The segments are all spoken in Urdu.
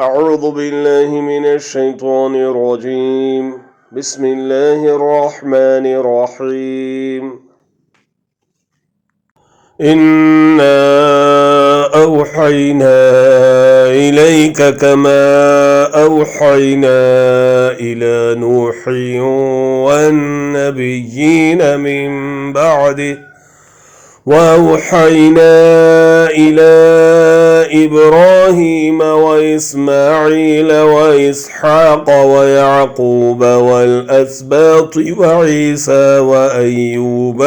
أعوذ بالله من الشيطان الرجيم بسم الله الرحمن الرحيم إنا أوحينا إليك كما أوحينا إلى نوح والنبيين من بعده وأوحينا إلى إبراهيم وإسماعيل وإسحاق ويعقوب والأسباط وعيسى وأيوب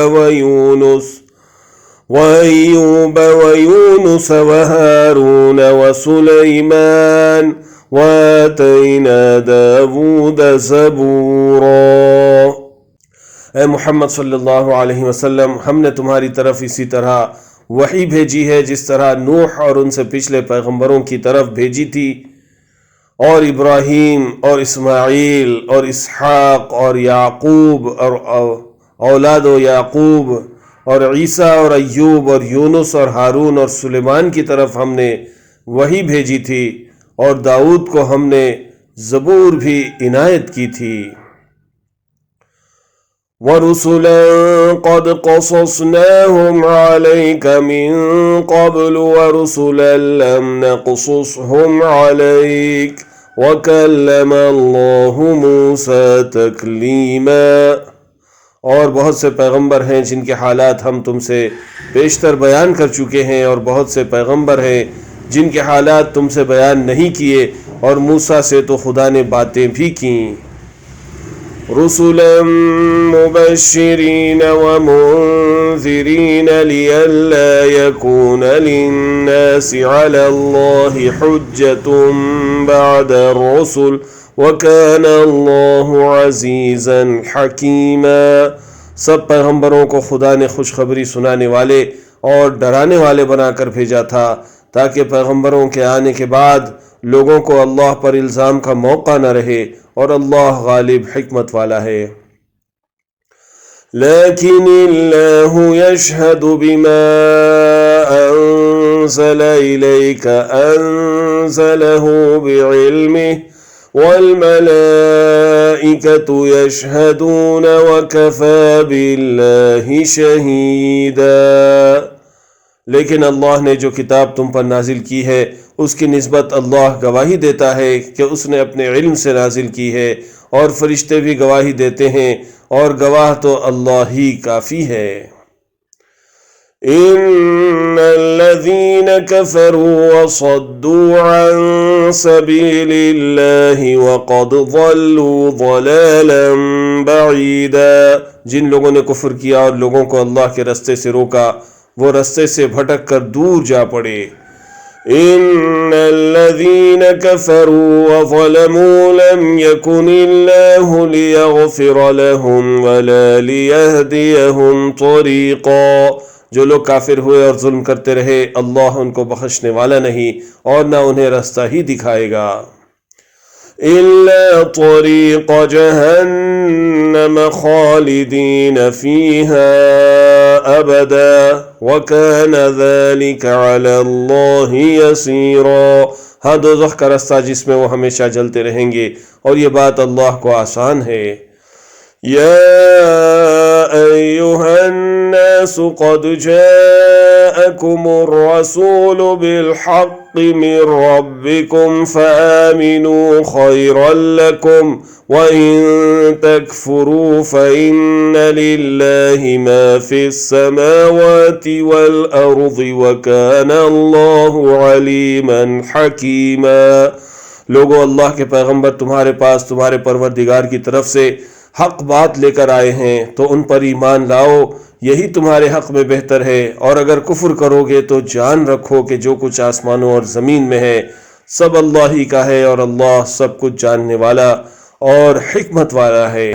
ويونس وهارون وسليمان وآتينا داود زبورا۔ اے محمد صلی اللہ علیہ وسلم، ہم نے تمہاری طرف اسی طرح وحی بھیجی ہے جس طرح نوح اور ان سے پچھلے پیغمبروں کی طرف بھیجی تھی، اور ابراہیم اور اسماعیل اور اسحاق اور یعقوب اور اولاد و یعقوب اور عیسیٰ اور ایوب اور یونس اور ہارون اور سلیمان کی طرف ہم نے وحی بھیجی تھی، اور داؤد کو ہم نے زبور بھی عنایت کی تھی۔ وَرُسُلًا قَدْ قَصَصْنَاهُمْ عَلَيْكَ مِن قَبْلُ وَرُسُلًا لَّمْ نَقْصُصْهُمْ عَلَيْكَ وَكَلَّمَ اللَّهُ مُوسَىٰ تَكْلِيمًا۔ اور بہت سے پیغمبر ہیں جن کے حالات ہم تم سے بیشتر بیان کر چکے ہیں، اور بہت سے پیغمبر ہیں جن کے حالات تم سے بیان نہیں کیے، اور موسیٰ سے تو خدا نے باتیں بھی کیں۔ رسلا مبشرین ومنذرین لئلا یکون للناس علی اللہ حجۃ بعد الرسل وکان اللہ عزیزا حکیما۔ سب پیغمبروں کو خدا نے خوشخبری سنانے والے اور ڈرانے والے بنا کر بھیجا تھا، تاکہ پیغمبروں کے آنے کے بعد لوگوں کو اللہ پر الزام کا موقع نہ رہے، اور اللہ غالب حکمت والا ہے۔ لیکن اللہ یشہد بما انزل الیک انزلہ بعلمہ والملائکۃ یشہدون وکفی باللہ شہیدا۔ لیکن اللہ نے جو کتاب تم پر نازل کی ہے اس کی نسبت اللہ گواہی دیتا ہے کہ اس نے اپنے علم سے نازل کی ہے، اور فرشتے بھی گواہی دیتے ہیں، اور گواہ تو اللہ ہی کافی ہے۔ ان الذین کفروا وصدوا عن سبیل اللہ وقد ضلوا ضلالا بعیدا۔ جن لوگوں نے کفر کیا اور لوگوں کو اللہ کے رستے سے روکا، وہ رستے سے بھٹک کر دور جا پڑے۔ ان الذین کفروا وظلموا لم یکن اللہ لیغفر لهم ولا لیہدیہم طریقا۔ جو لوگ کافر ہوئے اور ظلم کرتے رہے، اللہ ان کو بخشنے والا نہیں اور نہ انہیں رستہ ہی دکھائے گا۔ الا طریق جہنم خالدین فیہا ابدا وکان ذلک علی اللہ یسیرا۔ ہاں، دوزخ کا رستہ جس میں وہ ہمیشہ جلتے رہیں گے، اور یہ بات اللہ کو آسان ہے۔ یا ایہا الناس قد جاءکم الرسول بالحق من ربکم فآمنوا خیرا لکم وَإِن تَكْفُرُوا فَإِنَّ لِلَّهِ مَا فِي السَّمَاوَاتِ وَالْأَرْضِ وَكَانَ اللَّهُ عَلِيمًا حَكِيمًا۔ لوگو، اللہ کے پیغمبر تمہارے پاس تمہارے پروردگار کی طرف سے حق بات لے کر آئے ہیں، تو ان پر ایمان لاؤ، یہی تمہارے حق میں بہتر ہے۔ اور اگر کفر کرو گے تو جان رکھو کہ جو کچھ آسمانوں اور زمین میں ہے سب اللہ ہی کا ہے، اور اللہ سب کچھ جاننے والا اور حکمت والا ہے۔